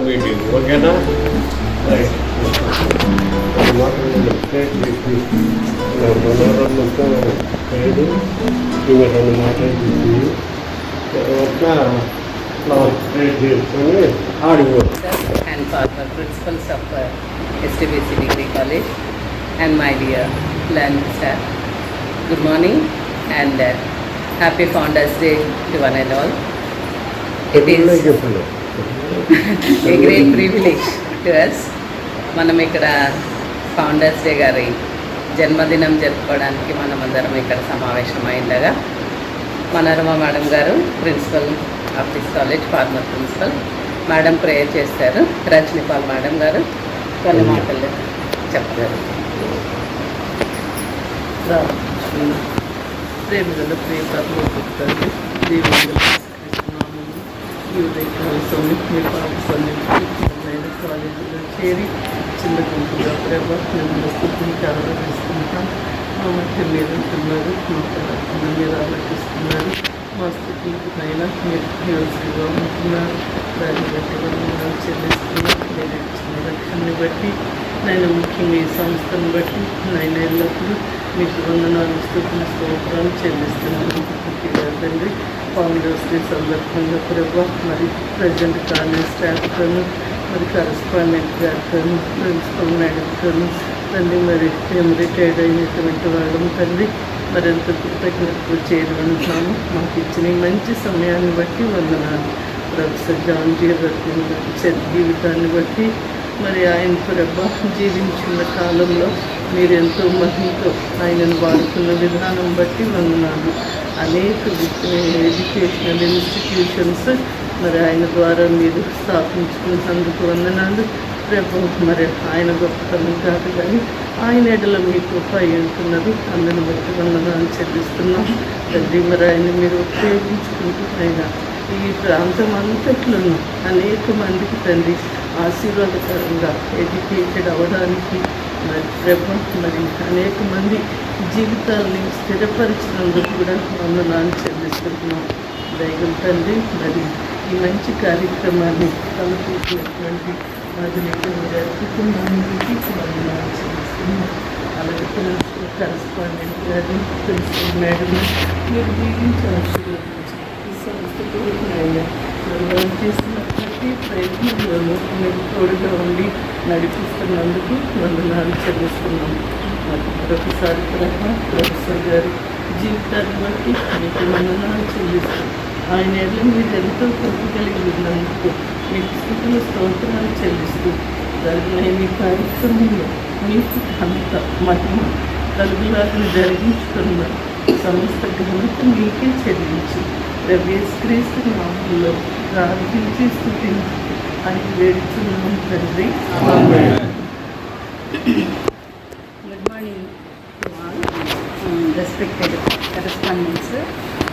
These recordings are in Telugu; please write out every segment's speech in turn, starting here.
మీటింగ్ ఓకేనా రైట్ రెండు మాట్లాడి తర్వాత ఫ్లవర్ చేసుకొని ఆడిపో and father principals of STBC Degree College and my dear learned staff. Good morning and happy Founders Day to one and all. It is a great privilege to us. మనం ఇక్కడ ఫౌండర్స్ డే గారి జన్మదినం జరుపుకోవడానికి మనమందరం ఇక్కడ సమావేశమైండగా మనోరమ మేడం గారు principal of this college former principal madam prayer చేస్తారు. రజనీపాల్ మేడం గారు కొన్ని మాటలు చెప్తారు. ప్రేమగల ప్రేమలు చెప్తారు. మీరు పాఠశాల కాలేజీలో చేరి చిన్న గుంపుగా ప్రభావ మేము స్థితిని ఆరాధిస్తుంటాం. మా మధ్య మీరు ఉంటున్నారు, మా ప్రార్థన మీరు ఆలోచిస్తున్నారు. మా స్థితికి పైన మీరు యోజనగా ఉంటున్నారు. దాన్ని బట్టి వందనాలు చెల్లిస్తున్నారు. మీరు ఇచ్చిన రక్షణని బట్టి నేను ముఖ్యంగా ఈ సంస్థను బట్టి నేను ఎల్లప్పుడూ మీకు వందనాలు స్థుతులు స్తోత్రాలు చెల్లిస్తున్నాను. ముఖ్యంగా తండ్రి ఫౌండర్స్ డే సందర్భంగా ప్రభావ మరి ప్రజెంట్ కాలేజ్ స్టాఫ్తోనూ మరి కరస్పాండెంట్ గారితోనూ ప్రిన్సిపల్ మేడంతోనూ తండ్రి మరి మేము రిటైర్డ్ అయినటువంటి వాళ్ళము తండ్రి మరింత కృతజ్ఞతలు చేరుకుంటున్నాము. మాకు ఇచ్చిన మంచి సమయాన్ని బట్టి వందనాలు. ప్రొఫెసర్ జాన్ జీ రత్న జీవితాన్ని బట్టి మరి ఆయన ప్రభ జీవించిన కాలంలో మీరు ఎంతో మహిమతో ఆయనను వాడుతున్న విధానం బట్టి వందనాలు. అనేక ఎడ్యుకేషనల్ ఇన్స్టిట్యూషన్స్ మరి ఆయన ద్వారా మీరు స్థాపించుకున్నందుకు వందనాలు. రేపు మరి ఆయన గొప్పతనం కాదు కానీ ఆయన ఎడల మీకు పై అంటున్నారు. అందుని బట్టి వందనాలు చెల్లిస్తున్నాం తండ్రి. మరి ఆయన మీరు ఉపయోగించుకుంటూ ఆయన ఈ ప్రాంతం అంతట్లో అనేక మందికి తండ్రి ఆశీర్వాదకరంగా ఎడ్యుకేటెడ్ అవ్వడానికి మరి ప్రభ మరి అనేక మంది జీవితాలని స్థిరపరిచినందుకు కూడా వందనాలు చెల్లిస్తున్నాం. దైవం తండ్రి మరి ఈ మంచి కార్యక్రమాన్ని తలపెట్టినటువంటి మాదిరిగా కుటుంబానికి వందనాలు చెల్లిస్తున్నాం. అలాగే ప్రిన్సిపల్ కరస్పాండెంట్ గారిని ప్రిన్సిపల్ మేడం మీరు దీవించి ఆశీర్వదించి ఈ సంస్థకు నిర్వహణ చేసిన ప్రతి ప్రయత్నంలోనూ మీరు తోడుగా ఉండి నడిపిస్తున్నందుకు వందనాలు చెల్లిస్తున్నాం. మరొకసారి ప్రొఫెసర్ గారి జీవితాన్ని బట్టి మీకు వందనాలు చెల్లిస్తాం. ఆయన ఎడ్ల మీరు ఎంతో కృప కలిగి ఉన్నందుకు మీకు స్థితుల స్తోత్రాలు చెల్లిస్తూ జరిగిన ఈ కార్యక్రమంలో మీకు అంత మహిమ కలుగులాగా జరిగించుకున్న సమస్త ఘనత మీకే చెల్లించి యేసుక్రీస్తు నామములో ప్రార్థించి స్తుతించి అని వేడుచున్నాం తండ్రి. Good morning to all respected correspondents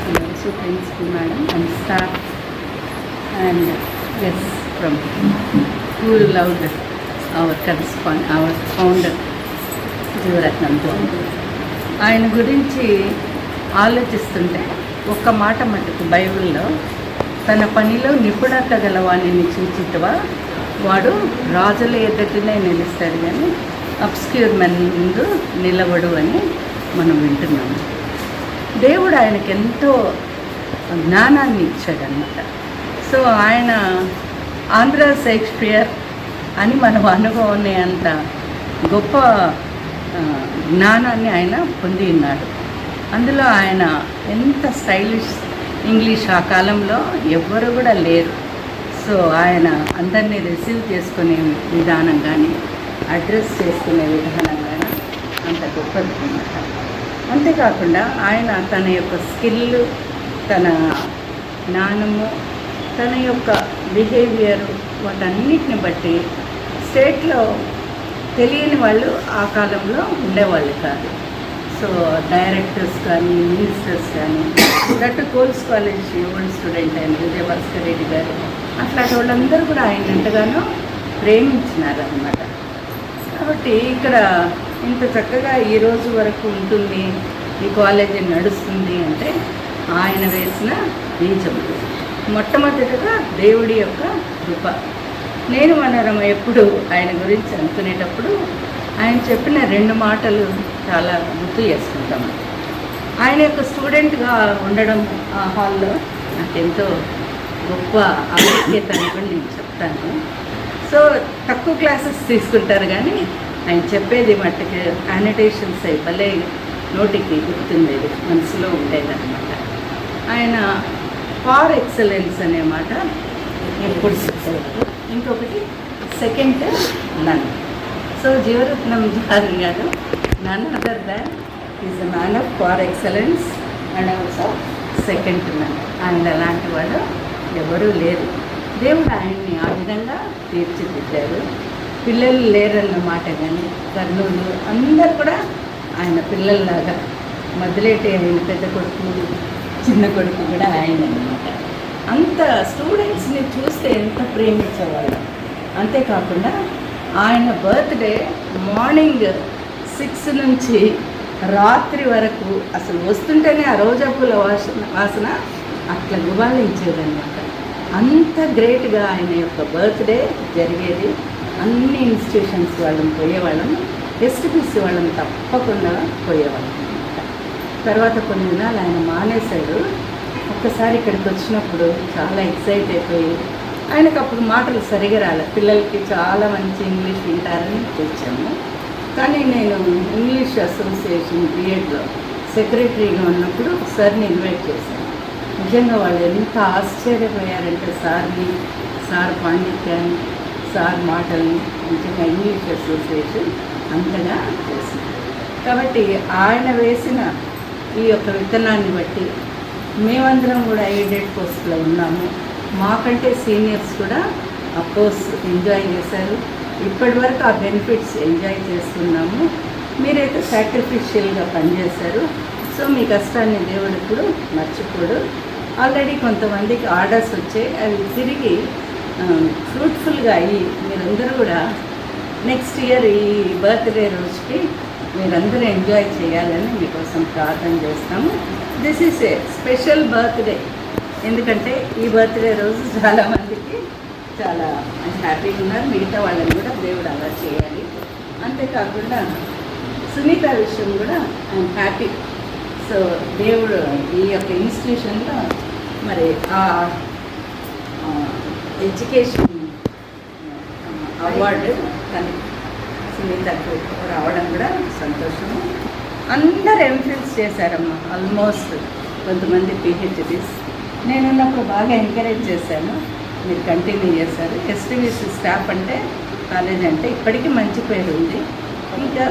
and also principal madam and staff and guests from who loved our founder Jeevaratnam. ఆయన గురించి ఆలోచిస్తుంటే ఒక్క మాట మటుకు బైబిల్లో తన పనిలో నిపుణత గలవాణిని చూచిటవా వాడు రాజుల ఎదుటనే నిలుస్తాడు కానీ అబ్స్క్యూర్ మెన్ ముందు నిలబడు అని మనం వింటున్నాము. దేవుడు ఆయనకి ఎంతో జ్ఞానాన్ని ఇచ్చాడనమాట. సో ఆయన ఆంధ్ర షేక్స్పియర్ అని మనం అనుకోనే అంత గొప్ప జ్ఞానాన్ని ఆయన పొంది ఉన్నాడు. అందులో ఆయన ఎంత స్టైలిష్ ఇంగ్లీష్ ఆ కాలంలో ఎవ్వరు కూడా లేరు. సో ఆయన అందరినీ రిసీవ్ చేసుకునే విధానం కానీ అడ్రస్ చేసుకునే విధానం కానీ అంత గొప్పది అన్నమాట. అంతేకాకుండా ఆయన తన యొక్క స్కిల్, తన జ్ఞానము, తన యొక్క బిహేవియరు, వాటన్నిటిని బట్టి స్టేట్లో తెలియని వాళ్ళు ఆ కాలంలో ఉండేవాళ్ళు కాదు. సో డైరెక్టర్స్ కానీ, మినిస్టర్స్ కానీ, దట్ కోల్స్ కాలేజ్ ఓల్డ్ స్టూడెంట్ అయిన విజయభాస్కర్ రెడ్డి గారు, అట్లాంటి వాళ్ళందరూ కూడా ఆయన ఎంతగానో ప్రేమించినారన్నమాట. కాబట్టి ఇక్కడ ఇంత చక్కగా ఈ రోజు వరకు ఉంటుంది, ఈ కాలేజీ నడుస్తుంది అంటే ఆయన వేసిన బీజం. మొట్టమొదటిగా దేవుడి యొక్క కృప. నేను మనరం ఎప్పుడు ఆయన గురించి అనుకునేటప్పుడు ఆయన చెప్పిన 2 మాటలు చాలా గుర్తు చేసుకుంటాము. ఆయన యొక్క స్టూడెంట్గా ఉండడం ఆ హాల్లో నాకెంతో గొప్ప ఆరోగ్యత అని కూడా నేను చెప్తాను. సో తక్కువ క్లాసెస్ తీసుకుంటారు కానీ ఆయన చెప్పేది మట్టుకు యానిటేషన్స్ అయి భలే నోటికి గుర్తుండేది, మనసులో ఉండేదన్నమాట. ఆయన ఫార్ ఎక్సలెన్స్ అనే మాట ఎప్పుడు చెప్పారు. ఇంకొకటి సెకండ్ నన్. సో జీవరత్నం జారీ గారు none other than is a man of far excellence and also second none. ఆయన అలాంటి వాడు ఎవరూ లేరు. దేవుడు ఆయన్ని ఆ విధంగా తీర్చిదిద్దారు. పిల్లలు లేరన్న మాట కానీ, కర్నూలు అందరు కూడా ఆయన పిల్లల్లాగా, మొదలెట్టి ఆయన పెద్ద కొడుకు, చిన్న కొడుకు కూడా ఆయన అన్నమాట. అంత స్టూడెంట్స్ని చూస్తే ఎంత ప్రేమించేవాళ్ళు. అంతేకాకుండా ఆయన బర్త్డే మార్నింగ్ 6 నుంచి రాత్రి వరకు అసలు వస్తుంటేనే ఆ రోజా పూల వాసన అట్లా గుబాళించేదన్నమాట. అంత గ్రేట్గా ఆయన యొక్క బర్త్డే జరిగేది. అన్ని ఇన్స్టిట్యూషన్స్ వాళ్ళని పోయేవాళ్ళం, ఎస్టిపిసి వాళ్ళని తప్పకుండా పోయేవాళ్ళం అనమాట. తర్వాత కొన్ని దినాలు ఆయన మానేశాడు. ఒక్కసారి ఇక్కడికి వచ్చినప్పుడు చాలా ఎక్సైట్ అయిపోయి, ఆయనకు అప్పుడు మాటలు సరిగా రాలేదు. పిల్లలకి చాలా మంచి ఇంగ్లీష్ వింటారని తెచ్చాము. కానీ నేను ఇంగ్లీష్ అసోసియేషన్ బిఎడ్లో సెక్రటరీగా ఉన్నప్పుడు సార్ని ఇన్వైట్ చేశాను. నిజంగా వాళ్ళు ఎంత ఆశ్చర్యపోయారంటే సార్ పాండిత్యాన్ని, సార్ మాటల్ని, నిజంగా ఇంగ్లీష్ అసోసియేషన్ అంతగా చేసింది. కాబట్టి ఆయన వేసిన ఈ యొక్క విత్తనాన్ని బట్టి మేమందరం కూడా ఎయిడెడ్ పోస్ట్లో ఉన్నాము. మాకంటే సీనియర్స్ కూడా ఆ పోస్ట్ ఎంజాయ్ చేశారు. ఇప్పటి వరకు ఆ బెనిఫిట్స్ ఎంజాయ్ చేస్తున్నాము. మీరైతే సాక్రిఫిషియల్గా పనిచేశారు. సో మీ కష్టాన్ని దేవుడు ఇప్పుడు మర్చిపోడు. ఆల్రెడీ కొంతమందికి ఆర్డర్స్ వచ్చాయి, అవి తిరిగి ఫ్రూట్ఫుల్గా అయ్యి మీరందరూ కూడా నెక్స్ట్ ఇయర్ ఈ బర్త్డే రోజుకి మీరందరూ ఎంజాయ్ చేయాలని మీకోసం ప్రార్థన చేస్తాము. This is a special birthday. ఎందుకంటే ఈ బర్త్డే రోజు చాలామందికి చాలా హ్యాపీగా ఉన్నారు. మిగతా వాళ్ళని కూడా దేవుడు అలా చేయాలి. అంతేకాకుండా సునీత విషయం కూడా ఐఎమ్ హ్యాపీ. సో దేవుడు ఈ యొక్క ఇన్స్టిట్యూషన్లో మరి ఆ ఎడ్యుకేషన్ అవార్డు కానీ సునీతకు రావడం కూడా సంతోషము. అందరు ఎంఫిల్స్ చేశారమ్మా, ఆల్మోస్ట్ కొంతమంది పిహెచ్డీస్. నేనున్నప్పుడు బాగా ఎంకరేజ్ చేశాను, మీరు కంటిన్యూ చేశారు. ఎస్టీవీసీ స్టాఫ్ అంటే కాలేజ్ అంటే ఇప్పటికీ మంచి పేరు ఉంది. ఇంకా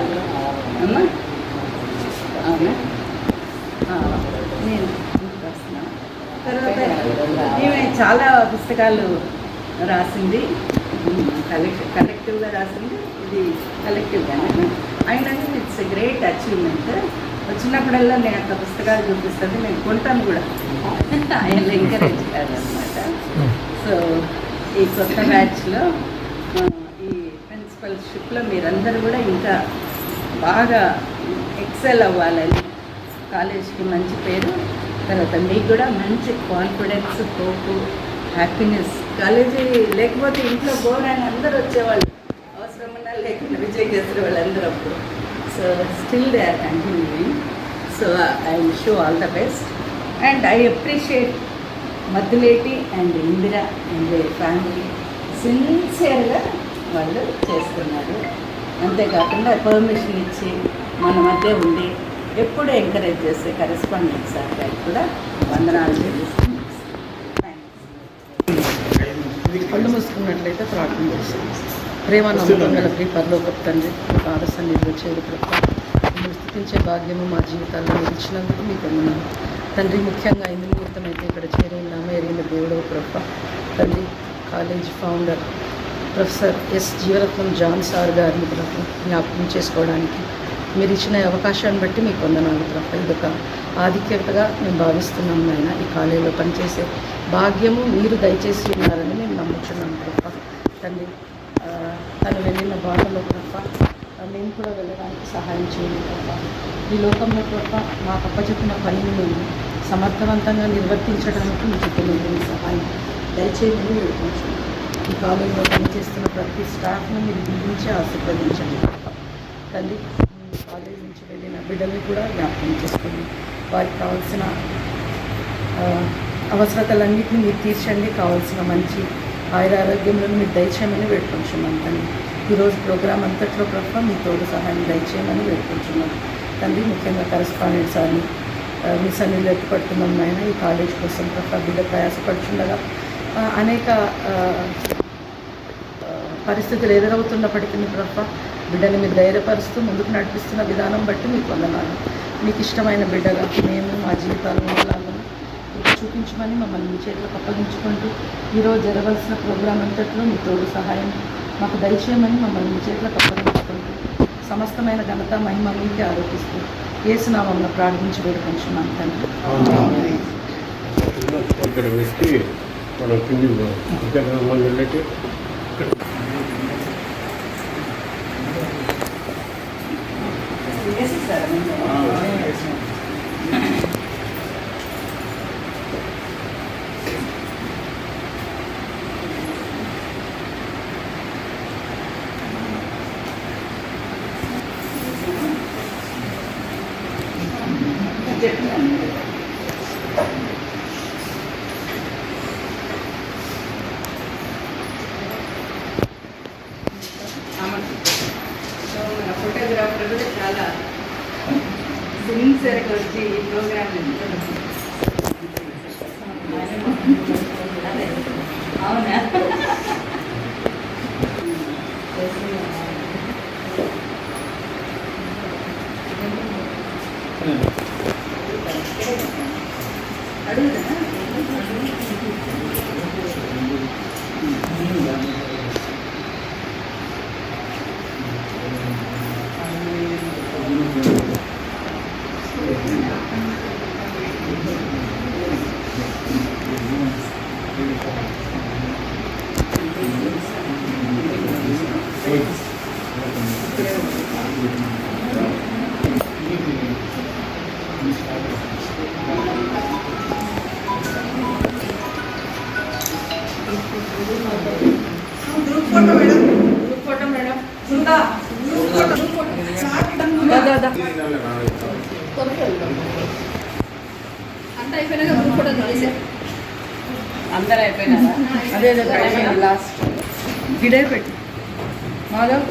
అమ్మా అవునా, నేను రాస్తున్నాను. తర్వాత ఈమె చాలా పుస్తకాలు రాసింది, కలెక్టివ్గా రాసింది. ఇది కలెక్టివ్గానే అయినా ఇట్స్ ఎ గ్రేట్ అచీవ్మెంట్. వచ్చినప్పుడల్లా నేను అంత పుస్తకాలు చూపిస్తుంది, నేను కొంటాను కూడా. ఆయన ఎంకరేజ్ చేయాలన్నమాట. సో ఈ కొత్త బ్యాచ్లో ఈ ప్రిన్సిపల్షిప్లో మీరందరూ కూడా ఇంకా బాగా ఎక్సెల్ అవ్వాలని, కాలేజ్కి మంచి పేరు, తర్వాత మీకు కూడా మంచి కాన్ఫిడెన్స్, హోప్, హ్యాపీనెస్. కాలేజీ లేకపోతే ఇంట్లో బోర్ అని అందరూ వచ్చేవాళ్ళు, అవసరమన్నా లేకుండా విజయ్ చేసే వాళ్ళందరూ అప్పుడు. So still they are continuing. So I wish you all the best and I appreciate Madduleti and Indira and they family. సిన్సియర్గా వాళ్ళు చేస్తున్నారు. అంతేకాకుండా పర్మిషన్ ఇచ్చి మన మధ్య ఉండి ఎప్పుడు ఎంకరేజ్ చేసే కరెస్పాండెంట్ సార్ గారికి కూడా వందనాలు తెలుస్తుంది. కళ్ళు మూసుకున్నట్లయితే ప్రార్థన చేస్తాం. ప్రేమ నమ్మకం గల ప్రియ పరలోకపు తండ్రి, పాద సన్నిధిలో చేరు ప్రభు, మిమ్మల్ని స్తుతించే భాగ్యము మా జీవితాల్లో మీరు ఇచ్చినందుకు మీకు వందనాలు తండ్రి. ముఖ్యంగా ఇందు నిమిత్తం అయితే ఇక్కడ చేరినామో ఎరిగిన దేవుడో ప్రభ తండ్రి. College founder professor S Jeevaratnam John sir గారిని ప్రభు జ్ఞాపకం చేసుకోవడానికి మీరు ఇచ్చిన అవకాశాన్ని బట్టి మీకు వందనాలు ప్రభు. ఇదొక ఆధిక్యతగా మేము భావిస్తున్నాం నాయన. ఈ కాలేజీలో పనిచేసే భాగ్యము మీరు దయచేసి ఉన్నారని మేము నమ్ముచున్నాం ప్రభ తండ్రి. తను వెళ్ళిన బాటలో ప్రభ మేము కూడా వెళ్ళడానికి సహాయం చేయండి ప్రభ. ఈ లోకంలో ప్రభ మాకు అప్పచెప్పిన పనిని మేము సమర్థవంతంగా నిర్వర్తించడానికి మీ చుట్టూ మీ సహాయం దయచేయమని వేడుకుంటున్నాం. ఈ కాలేజీలో పనిచేస్తున్న ప్రతి స్టాఫ్ను మీరు దీవించి ఆశీర్వదించండి తండ్రి. మీ కాలేజీ నుంచి వెళ్ళిన బిడ్డల్ని కూడా జ్ఞాపకం చేసుకోండి. వారికి కావాల్సిన అవసరతలన్నింటినీ మీరు తీర్చండి. కావాల్సిన మంచి ఆయురారోగ్యములను మీరు దయచేయమని వేడుకుంటున్నాం తండ్రి. ఈరోజు ప్రోగ్రాం అంతట్లో ప్రభావ మీ తోడు సహాయం దయచేయమని వేడుకుంటున్నాం తండ్రి. ముఖ్యంగా కరెస్పాండెంట్ సార్ని మీ సన్నిధిలో ఎత్తుపడుతున్నాం నాయన. ఈ కాలేజ్ కోసం ప్రభావ బిడ్డ ప్రయాసపడుతుండగా అనేక పరిస్థితులు ఎదురవుతున్నప్పటికీ ప్రభావ బిడ్డని మీరు ధైర్యపరుస్తూ ముందుకు నడిపిస్తున్న విధానం బట్టి మీకు వందనాలు. మీకు ఇష్టమైన బిడ్డగా మేము మా జీవితాలను లాగా చూపించమని మమ్మల్ని మీ చేతులకు అప్పగించుకుంటూ ఈరోజు జరగవలసిన ప్రోగ్రాం అంతట్లో మీ తోడు సహాయం మాకు దయచేయమని మమ్మల్ని మీ చేతులకు అప్పగించుకుంటూ సమస్తమైన ఘనత మహిమ మీకే ఆరోపిస్తూ యేసునామమున ప్రార్థించి వేడుకుంటున్నాం తండ్రి. ఇక్కడ పెట్టి మనం కింది ఇక్కడ వెళ్ళి మన ఫోటోగ్రాఫర్ కూడా చాలా సిన్సియర్గా వచ్చి ఈ ప్రోగ్రామ్ అవునా అడుగుదా గ్రూప్ ఫోటో మేడం సుందా గ్రూప్ ఫోటో అంతా అయిపోయినాక గ్రూప్ ఫోటో తీసే అందరూ అయిపోయినారా? అదే లాస్ట్ గిడే పెట్టి మాధవ్